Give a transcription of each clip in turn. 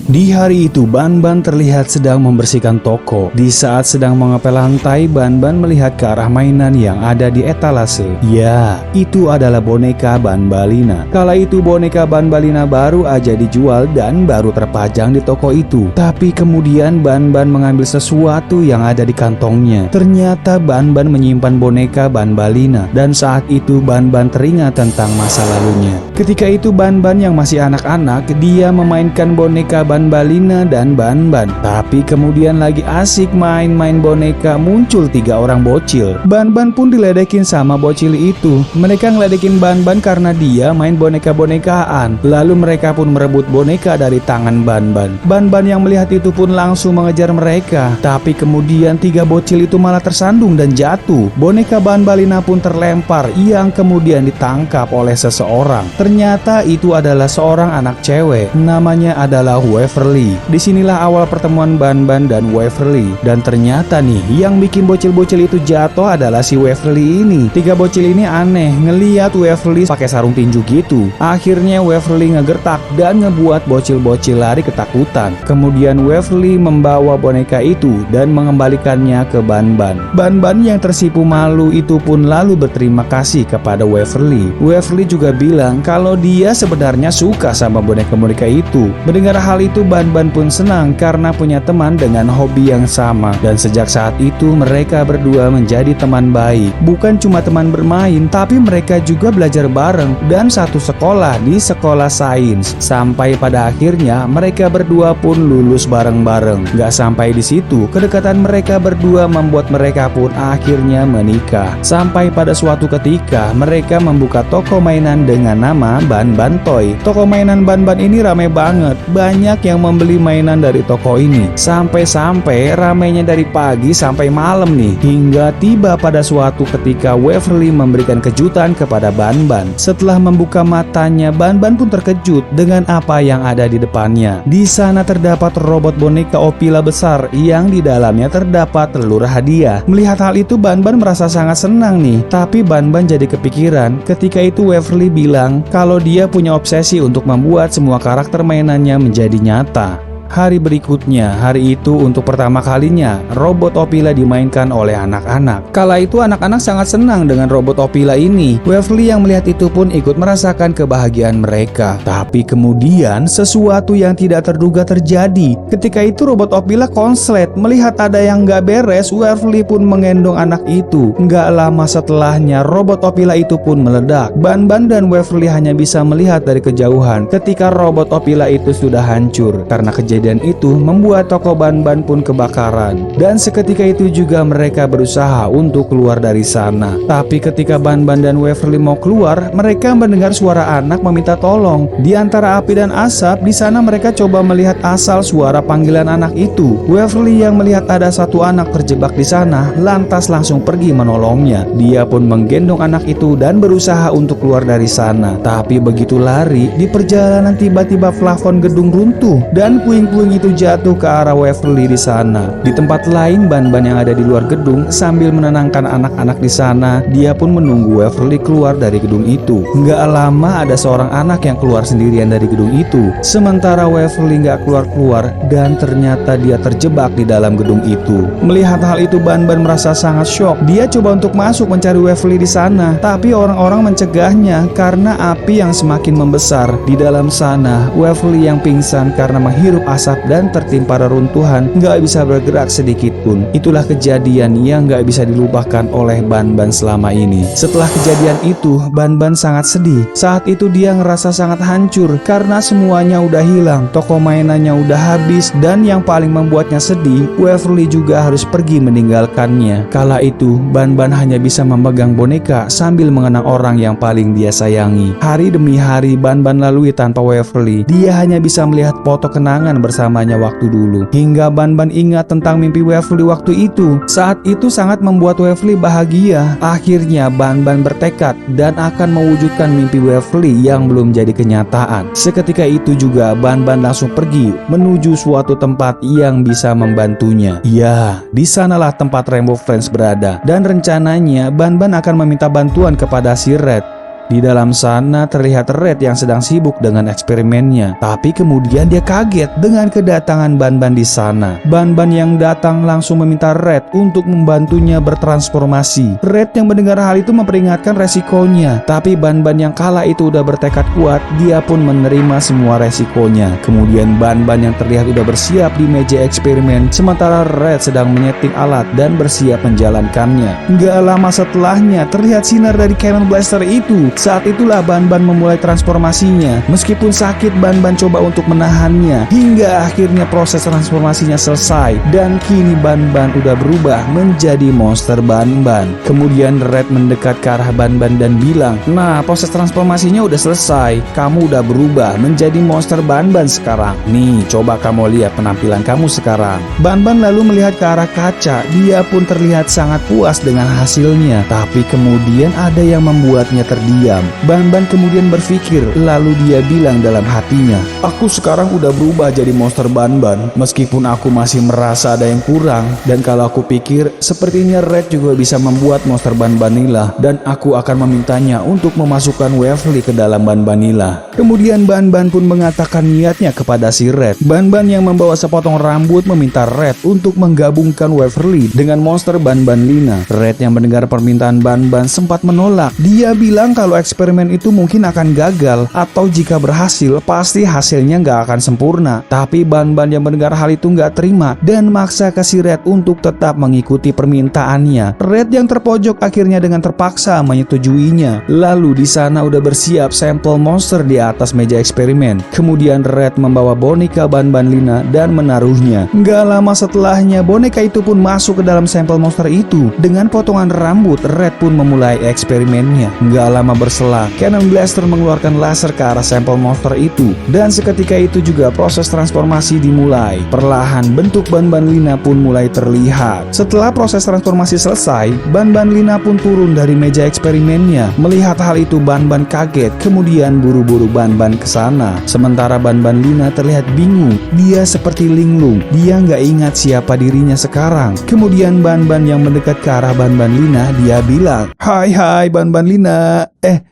Di hari itu Ban-Ban terlihat sedang membersihkan toko. Di saat sedang mengepel lantai, Ban-Ban melihat ke arah mainan yang ada di etalase. Ya, itu adalah boneka Banbalina. Kala itu boneka Banbalina baru aja dijual dan baru terpajang di toko itu. Tapi kemudian Ban-Ban mengambil sesuatu yang ada di kantongnya. Ternyata Ban-Ban menyimpan boneka Banbalina, dan saat itu Ban-Ban teringat tentang masa lalunya. Ketika itu Ban-Ban yang masih anak-anak, dia memainkan boneka Banbalina dan Ban-Ban. Tapi kemudian lagi asik main-main boneka, muncul 3 orang bocil. Ban-Ban pun diledekin sama bocil itu. Mereka ngeledekin Ban-Ban karena dia main boneka-bonekaan. Lalu mereka pun merebut boneka dari tangan Ban-Ban. Ban-Ban yang melihat itu pun langsung mengejar mereka. Tapi kemudian 3 bocil itu malah tersandung dan jatuh. Boneka Banbalina pun terlempar yang kemudian ditangkap oleh seseorang. Ternyata itu adalah seorang anak cewek. Namanya adalah Waverly. Disinilah awal pertemuan Ban-Ban dan Waverly. Dan ternyata nih, yang bikin bocil-bocil itu jatuh adalah si Waverly ini. 3 bocil ini aneh ngeliat Waverly pakai sarung tinju gitu. Akhirnya Waverly ngegertak dan ngebuat bocil-bocil lari ketakutan. Kemudian Waverly membawa boneka itu dan mengembalikannya ke Ban-Ban. Ban-Ban yang tersipu malu itu pun lalu berterima kasih kepada Waverly. Waverly juga bilang kalau dia sebenarnya suka sama boneka-boneka itu. Mendengar hal itu Ban-Ban pun senang karena punya teman dengan hobi yang sama. Dan sejak saat itu mereka berdua menjadi teman baik. Bukan cuma teman bermain, tapi mereka juga belajar bareng dan satu sekolah di sekolah sains. Sampai pada akhirnya mereka berdua pun lulus bareng-bareng. Gak sampai di situ, kedekatan mereka berdua membuat mereka pun akhirnya menikah. Sampai pada suatu ketika mereka membuka toko mainan dengan nama Ban-Ban Toy. Toko mainan Ban-Ban ini rame banget. Banyak yang membeli mainan dari toko ini. Sampai-sampai ramainya dari pagi sampai malam nih. Hingga tiba pada suatu ketika Waverly memberikan kejutan kepada Ban-Ban. Setelah membuka matanya, Ban-Ban pun terkejut dengan apa yang ada di depannya. Di sana terdapat robot boneka Opila besar yang di dalamnya terdapat telur hadiah. Melihat hal itu Ban-Ban merasa sangat senang nih. Tapi Ban-Ban jadi kepikiran ketika itu Waverly bilang kalau dia punya obsesi untuk membuat semua karakter mainannya menjadi nyata. Hari berikutnya, hari itu untuk pertama kalinya robot Opila dimainkan oleh anak-anak. Kala itu anak-anak sangat senang dengan robot Opila ini. Waverly yang melihat itu pun ikut merasakan kebahagiaan mereka. Tapi kemudian sesuatu yang tidak terduga terjadi. Ketika itu robot Opila konslet. Melihat ada yang gak beres, Waverly pun menggendong anak itu. Gak lama setelahnya robot Opila itu pun meledak. Ban-Ban dan Waverly hanya bisa melihat dari kejauhan ketika robot Opila itu sudah hancur. Karena kejadian itu membuat toko Ban-Ban pun kebakaran. Dan seketika itu juga mereka berusaha untuk keluar dari sana. Tapi ketika Ban-Ban dan Waverly mau keluar, mereka mendengar suara anak meminta tolong. Di antara api dan asap, di sana mereka coba melihat asal suara panggilan anak itu. Waverly yang melihat ada satu anak terjebak di sana, lantas langsung pergi menolongnya. Dia pun menggendong anak itu dan berusaha untuk keluar dari sana. Tapi begitu lari, di perjalanan tiba-tiba plafon gedung runtuh dan puing-puing itu jatuh ke arah Waverly di sana. Di tempat lain, Ban-Ban yang ada di luar gedung sambil menenangkan anak-anak di sana, dia pun menunggu Waverly keluar dari gedung itu. Nggak lama ada seorang anak yang keluar sendirian dari gedung itu. Sementara Waverly nggak keluar-keluar dan ternyata dia terjebak di dalam gedung itu. Melihat hal itu Ban-Ban merasa sangat syok. Dia coba untuk masuk mencari Waverly di sana, tapi orang-orang mencegahnya karena api yang semakin membesar. Di dalam sana, Waverly yang pingsan karena menghirup asap dan tertimpa reruntuhan, nggak bisa bergerak sedikit pun. Itulah kejadian yang nggak bisa dilupakan oleh Ban-Ban selama ini. Setelah kejadian itu, Ban-Ban sangat sedih. Saat itu dia ngerasa sangat hancur karena semuanya udah hilang. Toko mainannya udah habis dan yang paling membuatnya sedih, Waverly juga harus pergi meninggalkannya. Kala itu, Ban-Ban hanya bisa memegang boneka sambil mengenang orang yang paling dia sayangi. Hari demi hari Ban-Ban lalui tanpa Waverly. Dia hanya bisa melihat foto kenangan bersamanya waktu dulu. Hingga Ban-Ban ingat tentang mimpi Waverly waktu itu. Saat itu sangat membuat Waverly bahagia. Akhirnya Ban-Ban bertekad dan akan mewujudkan mimpi Waverly yang belum jadi kenyataan. Seketika itu juga Ban-Ban langsung pergi menuju suatu tempat yang bisa membantunya. Ya, di sanalah tempat Rainbow Friends berada. Dan rencananya Ban-Ban akan meminta bantuan kepada si Red. Di dalam sana terlihat Red yang sedang sibuk dengan eksperimennya. Tapi kemudian dia kaget dengan kedatangan Banban di sana. Banban yang datang langsung meminta Red untuk membantunya bertransformasi. Red yang mendengar hal itu memperingatkan resikonya. Tapi Banban yang kala itu udah bertekad kuat, dia pun menerima semua resikonya. Kemudian Banban yang terlihat udah bersiap di meja eksperimen, sementara Red sedang menyeting alat dan bersiap menjalankannya. Nggak lama setelahnya terlihat sinar dari Cannon Blaster itu. Saat itulah Banban memulai transformasinya. Meskipun sakit, Banban coba untuk menahannya hingga akhirnya proses transformasinya selesai dan kini Banban udah berubah menjadi monster Banban. Kemudian Red mendekat ke arah Banban dan bilang, "Nah, proses transformasinya udah selesai. Kamu udah berubah menjadi monster Banban sekarang. Nih, coba kamu lihat penampilan kamu sekarang." Banban lalu melihat ke arah kaca. Dia pun terlihat sangat puas dengan hasilnya. Tapi kemudian ada yang membuatnya terdiam. Banban kemudian berpikir, lalu dia bilang dalam hatinya, "Aku sekarang udah berubah jadi monster Banban. Meskipun aku masih merasa ada yang kurang. Dan kalau aku pikir, sepertinya Red juga bisa membuat monster Banbanila. Dan aku akan memintanya untuk memasukkan Waverly ke dalam Banbanila." Kemudian Banban pun mengatakan niatnya kepada si Red. Banban yang membawa sepotong rambut meminta Red untuk menggabungkan Waverly dengan monster Banbanlina. Red yang mendengar permintaan Banban sempat menolak. Dia bilang kalau eksperimen itu mungkin akan gagal, atau jika berhasil pasti hasilnya nggak akan sempurna. Tapi Banban yang mendengar hal itu nggak terima dan maksa ke si Red untuk tetap mengikuti permintaannya. Red yang terpojok akhirnya dengan terpaksa menyetujuinya. Lalu di sana udah bersiap sampel monster di atas meja eksperimen. Kemudian Red membawa boneka Banbanlina dan menaruhnya. Nggak lama setelahnya boneka itu pun masuk ke dalam sampel monster itu. Dengan potongan rambut, Red pun memulai eksperimennya. Nggak lama berselang, Cannon Blaster mengeluarkan laser ke arah sampel monster itu. Dan seketika itu juga proses transformasi dimulai. Perlahan bentuk Banbanlina pun mulai terlihat. Setelah proses transformasi selesai, Banbanlina pun turun dari meja eksperimennya. Melihat hal itu Banban kaget, kemudian buru-buru Banban ke sana. Sementara Banbanlina terlihat bingung. Dia seperti linglung. Dia nggak ingat siapa dirinya sekarang. Kemudian Banban yang mendekat ke arah Banbanlina, dia bilang, "Hai Banbanlina.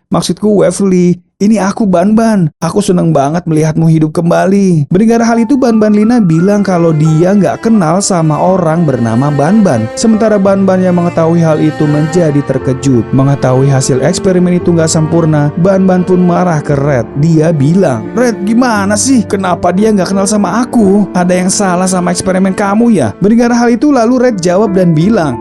Maksudku Waverly. Ini aku Banban. Aku seneng banget melihatmu hidup kembali." Mendengar hal itu Banbanlina bilang kalau dia nggak kenal sama orang bernama Banban. Sementara Banban yang mengetahui hal itu menjadi terkejut. Mengetahui hasil eksperimen itu nggak sempurna, Banban pun marah ke Red. Dia bilang, "Red, gimana sih? Kenapa dia nggak kenal sama aku? Ada yang salah sama eksperimen kamu ya?" Mendengar hal itu lalu Red jawab dan bilang,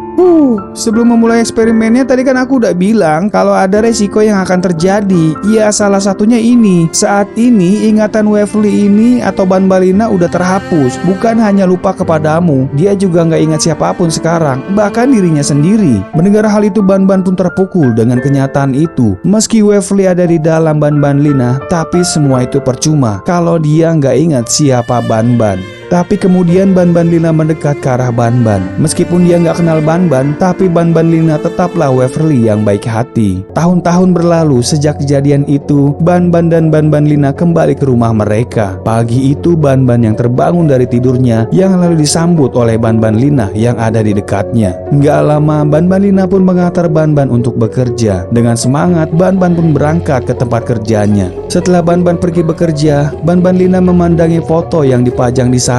sebelum memulai eksperimennya tadi kan aku udah bilang kalau ada resiko yang akan terjadi. Ya, salah satunya ini. Saat ini ingatan Waverly ini atau Banbanlina udah terhapus. Bukan hanya lupa kepadamu, dia juga nggak ingat siapapun sekarang, bahkan dirinya sendiri. Mendengar hal itu Banban pun terpukul dengan kenyataan itu. Meski Waverly ada di dalam Banbanlina, tapi semua itu percuma kalau dia nggak ingat siapa Banban. Tapi kemudian Banbanlina mendekat ke arah Banban. Meskipun dia nggak kenal Banban, tapi Banbanlina tetaplah Waverly yang baik hati. Tahun-tahun berlalu sejak kejadian itu, Banban dan Banbanlina kembali ke rumah mereka. Pagi itu Banban yang terbangun dari tidurnya, yang lalu disambut oleh Banbanlina yang ada di dekatnya. Nggak lama Banbanlina pun mengantar Banban untuk bekerja. Dengan semangat Banban pun berangkat ke tempat kerjanya. Setelah Banban pergi bekerja, Banbanlina memandangi foto yang dipajang di sana.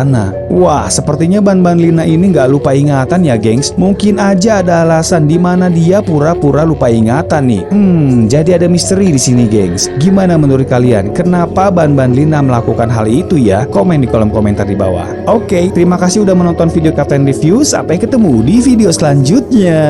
Wah, sepertinya Banbanlina ini nggak lupa ingatan ya, gengs. Mungkin aja ada alasan di mana dia pura-pura lupa ingatan nih. Jadi ada misteri di sini, gengs. Gimana menurut kalian? Kenapa Banbanlina melakukan hal itu ya? Komen di kolom komentar di bawah. Oke, terima kasih udah menonton video Kapten Review. Sampai ketemu di video selanjutnya.